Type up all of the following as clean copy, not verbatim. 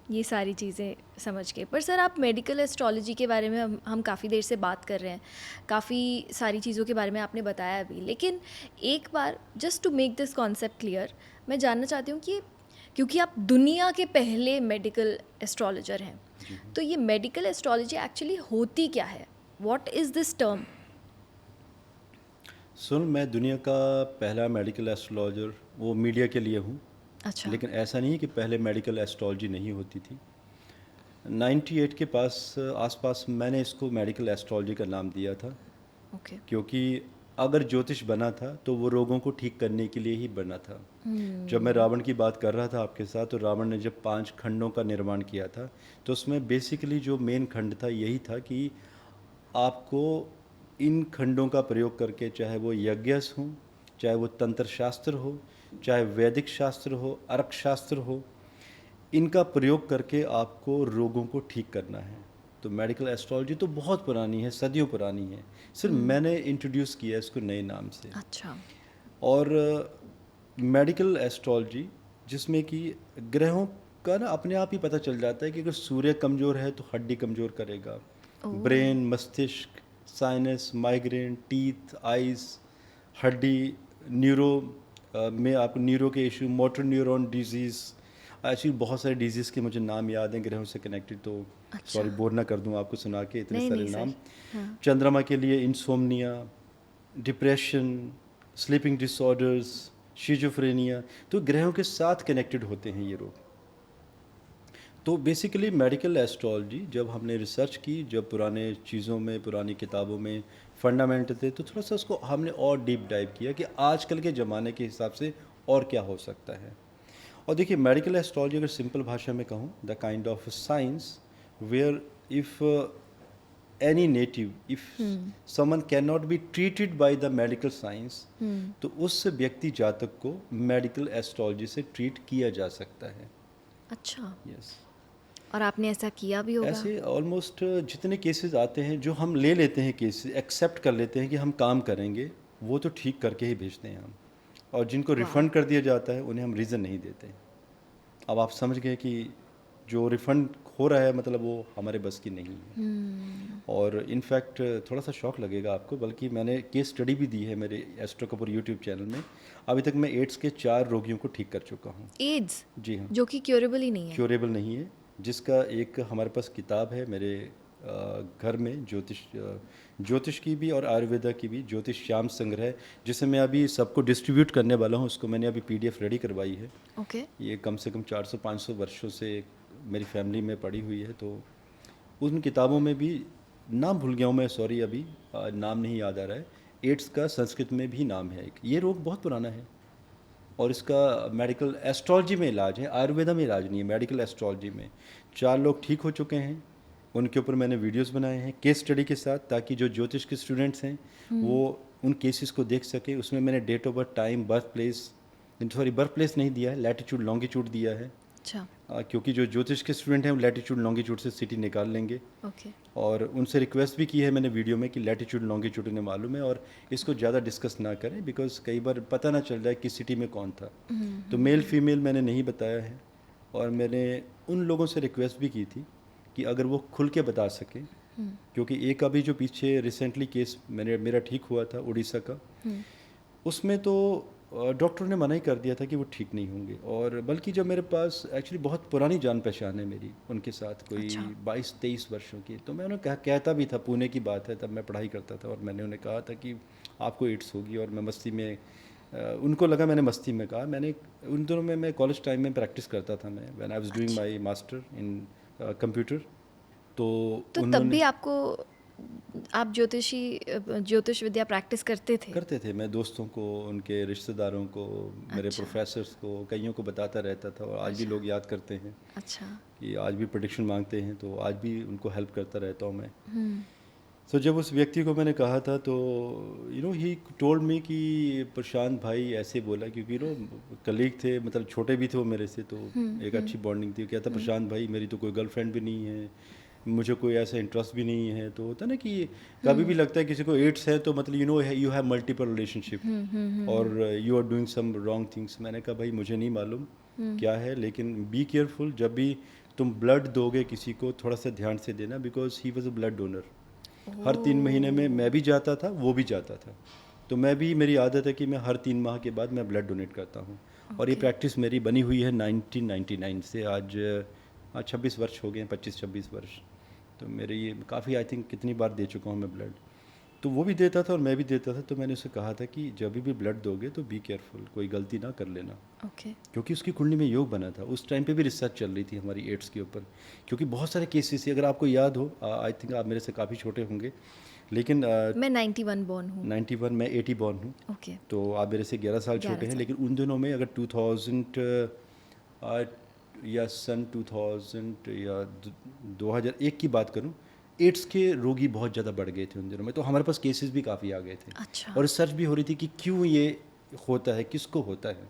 ये सारी चीज़ें समझ के। पर सर आप मेडिकल एस्ट्रोलॉजी के बारे में हम काफ़ी देर से बात कर रहे हैं, काफ़ी सारी चीज़ों के बारे में आपने बताया भी, लेकिन एक बार just to make this concept clear, मैं जानना चाहती हूँ कि क्योंकि आप दुनिया के पहले मेडिकल एस्ट्रोलॉजर हैं, जी हाँ। तो ये मेडिकल एस्ट्रोलॉजी एक्चुअली होती क्या है? What is this term? सुन, मैं दुनिया का पहला मेडिकल एस्ट्रोलॉजर वो मीडिया के लिए हूँ, अच्छा। लेकिन ऐसा नहीं है कि पहले मेडिकल एस्ट्रोलॉजी नहीं होती थी। 98 के आसपास मैंने इसको मेडिकल एस्ट्रोलॉजी का नाम दिया था, ओके। क्योंकि अगर ज्योतिष बना था तो वो रोगों को ठीक करने के लिए ही बना था। जब मैं रावण की बात कर रहा था आपके साथ, तो रावण ने जब 5 खंडों का निर्माण किया था, तो उसमें बेसिकली जो मेन खंड था यही था कि आपको इन खंडों का प्रयोग करके, चाहे वो यज्ञस हो, चाहे वो तंत्र शास्त्र हो, चाहे वैदिक शास्त्र हो, अर्क शास्त्र हो, इनका प्रयोग करके आपको रोगों को ठीक करना है। तो मेडिकल एस्ट्रोलॉजी तो बहुत पुरानी है, सदियों पुरानी है, सिर्फ मैंने इंट्रोड्यूस किया इसको नए नाम से। अच्छा। और मेडिकल एस्ट्रोलॉजी जिसमें कि ग्रहों का ना अपने आप ही पता चल जाता है कि अगर सूर्य कमज़ोर है तो हड्डी कमज़ोर करेगा, ओह। ब्रेन, मस्तिष्क, साइनस, माइग्रेन, टीथ, आइज़, हड्डी, न्यूरो में आपको न्यूरो के issue, motor neuron disease, actually बहुत सारे डिजीज़ के मुझे नाम याद हैं ग्रहों से कनेक्टेड, तो अच्छा। सॉरी बोर ना कर दूं आपको सुना के इतने नहीं सारे नहीं सर। नाम। हाँ। चंद्रमा के लिए insomnia, depression, sleeping disorders, schizophrenia, तो ग्रहों के साथ कनेक्टेड होते हैं ये रोग। तो बेसिकली मेडिकल एस्ट्रोलॉजी जब हमने रिसर्च की, जब पुराने चीज़ों में, पुरानी किताबों में फंडामेंट थे, तो थोड़ा सा उसको हमने और डीप डाइव किया कि आजकल के ज़माने के हिसाब से और क्या हो सकता है। और देखिए, मेडिकल एस्ट्रोलॉजी अगर सिंपल भाषा में कहूँ, the kind of science where if any native, if someone can not be treated by the medical science, तो उस व्यक्ति जातक को मेडिकल एस्ट्रोलॉजी से ट्रीट किया जा सकता है। अच्छा। यस। और आपने ऐसा किया भी होगा? ऐसे ऑलमोस्ट जितने केसेस आते हैं, जो हम ले लेते हैं केसेस, एक्सेप्ट कर लेते हैं कि हम काम करेंगे, वो तो ठीक करके ही भेजते हैं हम। और जिनको वाह। रिफ़ंड कर दिया जाता है उन्हें हम रीज़न नहीं देते। अब आप समझ गए कि जो रिफ़ंड हो रहा है मतलब वो हमारे बस की नहीं है। और इनफैक्ट थोड़ा सा शौक लगेगा आपको, बल्कि मैंने केस स्टडी भी दी है मेरे एस्ट्रो कपूर यूट्यूब चैनल में। अभी तक मैं एड्स के 4 रोगियों को ठीक कर चुका हूँ। एड्स? जी हाँ। जो कि क्योरेबल ही नहीं है? क्योरेबल नहीं है, जिसका एक हमारे पास किताब है मेरे घर में, ज्योतिष की भी और आयुर्वेदा की भी, ज्योतिष श्याम संग्रह, जिसे मैं अभी सबको डिस्ट्रीब्यूट करने वाला हूँ। उसको मैंने अभी पीडीएफ रेडी करवाई है। ओके। ये कम से कम 400-500 वर्षों से मेरी फैमिली में पड़ी हुई है। तो उन किताबों में भी, नाम भूल गया हूँ मैं, सॉरी, अभी नाम नहीं याद आ रहा है। एड्स का संस्कृत में भी नाम है एक। ये रोग बहुत पुराना है और इसका मेडिकल एस्ट्रोलॉजी में इलाज है, आयुर्वेदा में इलाज नहीं है, मेडिकल एस्ट्रोलॉजी में। 4 लोग ठीक हो चुके हैं, उनके ऊपर मैंने वीडियोस बनाए हैं केस स्टडी के साथ, ताकि जो ज्योतिष के स्टूडेंट्स हैं वो उन केसेस को देख सके। उसमें मैंने date of birth, time, birth place, sorry birth place नहीं दिया है, लैटिट्यूड लॉन्गिट्यूड दिया है। अच्छा। क्योंकि जो ज्योतिष के स्टूडेंट हैं वो लैटिट्यूड लॉन्गिट्यूड से सिटी निकाल लेंगे। ओके। और उनसे रिक्वेस्ट भी की है मैंने वीडियो में कि लैटिट्यूड लॉन्गिट्यूड उन्हें मालूम है और इसको ज़्यादा डिस्कस ना करें, बिकॉज कई बार पता ना चल जाए किस सिटी में कौन था। तो मेल फीमेल मैंने नहीं बताया है। और मैंने उन लोगों से रिक्वेस्ट भी की थी कि अगर वो खुल के बता सकें, क्योंकि एक अभी जो पीछे रिसेंटली केस मेरा ठीक हुआ था उड़ीसा का, उसमें तो डॉक्टर ने मना ही कर दिया था कि वो ठीक नहीं होंगे। और बल्कि जब मेरे पास एक्चुअली बहुत पुरानी जान पहचान है मेरी उनके साथ, कोई अच्छा। 22-23 वर्षों की, तो मैं उन्हें कहता भी था, पुणे की बात है, तब मैं पढ़ाई करता था, और मैंने उन्हें कहा था कि आपको एड्स होगी। और मैं मस्ती में, उनको लगा मैंने मस्ती में कहा। मैंने उन दिनों में, मैं कॉलेज टाइम में प्रैक्टिस करता था, मैं व्हेन आई वाज डूइंग अच्छा। My master in computer. तो तो तब उन्होंने, भी आपको, आप ज्योतिष विद्या प्रैक्टिस करते थे? करते थे, मैं दोस्तों को, उनके रिश्तेदारों को, मेरे अच्छा। प्रोफेसर्स को, कईयों को बताता रहता था। और आज भी अच्छा। लोग याद करते हैं अच्छा। कि आज भी प्रोडिक्शन मांगते हैं, तो आज भी उनको हेल्प करता रहता हूँ मैं। तो जब उस व्यक्ति को मैंने कहा था, तो ही टोल्ड मी कि प्रशांत भाई ऐसे बोला, क्योंकि कलीग थे, मतलब छोटे भी थे वो मेरे से, तो एक अच्छी बॉन्डिंग थी। कहता, प्रशांत भाई मेरी तो कोई गर्लफ्रेंड भी नहीं है, मुझे कोई ऐसा इंटरेस्ट भी नहीं है। तो होता ना कि कभी भी लगता है किसी को एड्स है तो मतलब यू हैव मल्टीपल रिलेशनशिप और you are doing some wrong things. मैंने कहा भाई मुझे नहीं मालूम, क्या है, लेकिन बी केयरफुल। जब भी तुम ब्लड दोगे किसी को, थोड़ा सा ध्यान से देना, because he was a blood donor. हर 3 महीने में मैं भी जाता था, वो भी जाता था। तो मैं भी, मेरी आदत है कि मैं हर 3 माह के बाद मैं ब्लड डोनेट करता हूँ। और ये Okay. प्रैक्टिस मेरी बनी हुई है 1999 से। आज 26 वर्ष हो गए हैं, 25-26 वर्ष। तो मेरे ये काफ़ी, आई थिंक कितनी बार दे चुका हूँ मैं ब्लड। तो वो भी देता था और मैं भी देता था। तो मैंने उसे कहा था कि जब भी ब्लड दोगे तो बी केयरफुल, कोई गलती ना कर लेना। ओके। क्योंकि उसकी कुंडली में योग बना था। उस टाइम पे भी रिसर्च चल रही थी हमारी एड्स के ऊपर, क्योंकि बहुत सारे केसेस थी। अगर आपको याद हो, आई थिंक आप मेरे से काफ़ी छोटे होंगे, लेकिन मैं 91 बॉर्न हूँ। 91, मैं 80 बॉर्न हूँ। ओके। तो आप मेरे से 11 साल 11 छोटे हैं। साल। लेकिन उन दिनों में अगर 2000 या सन 2000 या 2001 की बात करूं, एड्स के रोगी बहुत ज़्यादा बढ़ गए थे उन दिनों में। तो हमारे पास केसेस भी काफ़ी आ गए थे अच्छा। और रिसर्च भी हो रही थी कि क्यों ये होता है, किसको होता है।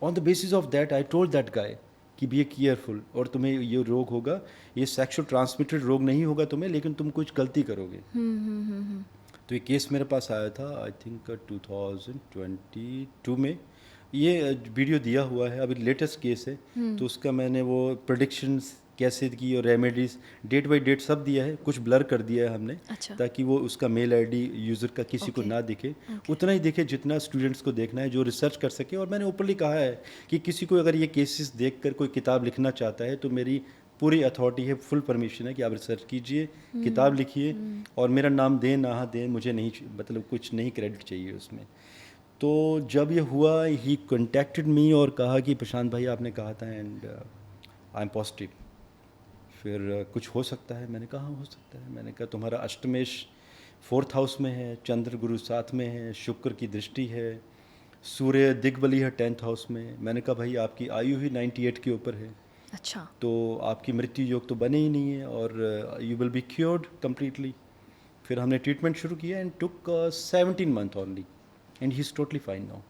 On the basis of that I told that guy कि बी केयरफुल, और तुम्हें ये रोग होगा, ये सेक्सुअल ट्रांसमिटेड रोग नहीं होगा तुम्हें, लेकिन तुम कुछ गलती करोगे। तो ये केस मेरे पास आया था आई थिंक 2022 में। ये वीडियो दिया हुआ है, अभी लेटेस्ट केस है। तो उसका मैंने वो प्रोडिक्शंस कैसे की और रेमेडीज डेट बाय डेट सब दिया है। कुछ ब्लर कर दिया है हमने, अच्छा। ताकि वो उसका मेल आईडी यूज़र का किसी को Okay. ना दिखे। Okay. उतना ही दिखे जितना स्टूडेंट्स को देखना है, जो रिसर्च कर सके। और मैंने ओपनली कहा है कि किसी को अगर ये केसेस देखकर कोई किताब लिखना चाहता है तो मेरी पूरी अथॉरिटी है, फुल परमिशन है कि आप रिसर्च कीजिए, किताब लिखिए, और मेरा नाम दें ना दें मुझे नहीं, मतलब कुछ नहीं क्रेडिट चाहिए उसमें। तो जब ये हुआ, ही कॉन्टेक्टेड मी और कहा कि प्रशांत भाई आपने कहा था एंड आई एम पॉजिटिव, फिर कुछ हो सकता है। मैंने कहा हाँ हो सकता है। मैंने कहा तुम्हारा अष्टमेश 4th हाउस में है, चंद्र गुरु 7 में है, शुक्र की दृष्टि है, सूर्य दिग्बली है 10th हाउस में। मैंने कहा भाई आपकी आयु ही 98 के ऊपर है, अच्छा। तो आपकी मृत्यु योग तो बने ही नहीं है, और you will be cured completely. फिर हमने ट्रीटमेंट शुरू किया and took 17 month only, and he is totally fine now.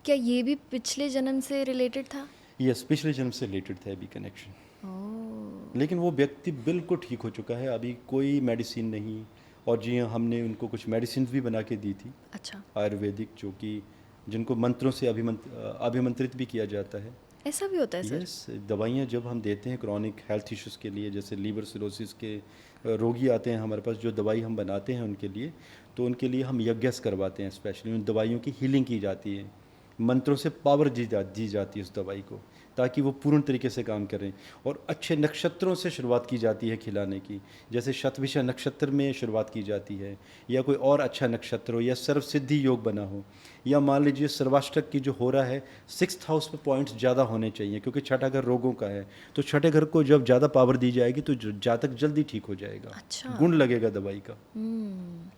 क्या ये भी पिछले जन्म से रिलेटेड था? यस, पिछले जन्म से रिलेटेड था अभी कनेक्शन। ओह। लेकिन वो व्यक्ति बिल्कुल ठीक हो चुका है, अभी कोई मेडिसिन नहीं। और जी हाँ, हमने उनको कुछ मेडिसिन भी बना के दी थी अच्छा। आयुर्वेदिक, जो कि जिनको मंत्रों से अभिमंत्रित भी किया जाता है। ऐसा भी होता है सर? यस, दवाइयाँ जब हम देते हैं क्रॉनिक हेल्थ इश्यूज़ के लिए, जैसे लीवर सिरोसिस के रोगी आते हैं हमारे पास, जो दवाई हम बनाते हैं उनके लिए, तो उनके लिए हम यज्ञस करवाते हैं। स्पेशली उन दवाइयों की हीलिंग की जाती है, मंत्रों से पावर दी जाती है उस दवाई को, ताकि वो पूर्ण तरीके से काम करें। और अच्छे नक्षत्रों से शुरुआत की जाती है खिलाने की, जैसे शतभिषा नक्षत्र में शुरुआत की जाती है, या कोई और अच्छा नक्षत्र हो, या सर्वसिद्धि योग बना हो, या मान लीजिए सर्वाष्टक की जो हो रहा है 6th हाउस पे पॉइंट्स ज़्यादा होने चाहिए, क्योंकि छठा घर रोगों का है। तो छठे घर को जब ज़्यादा पावर दी जाएगी तो जातक जल्दी ठीक हो जाएगा, अच्छा। गुण लगेगा दवाई का। हम्म।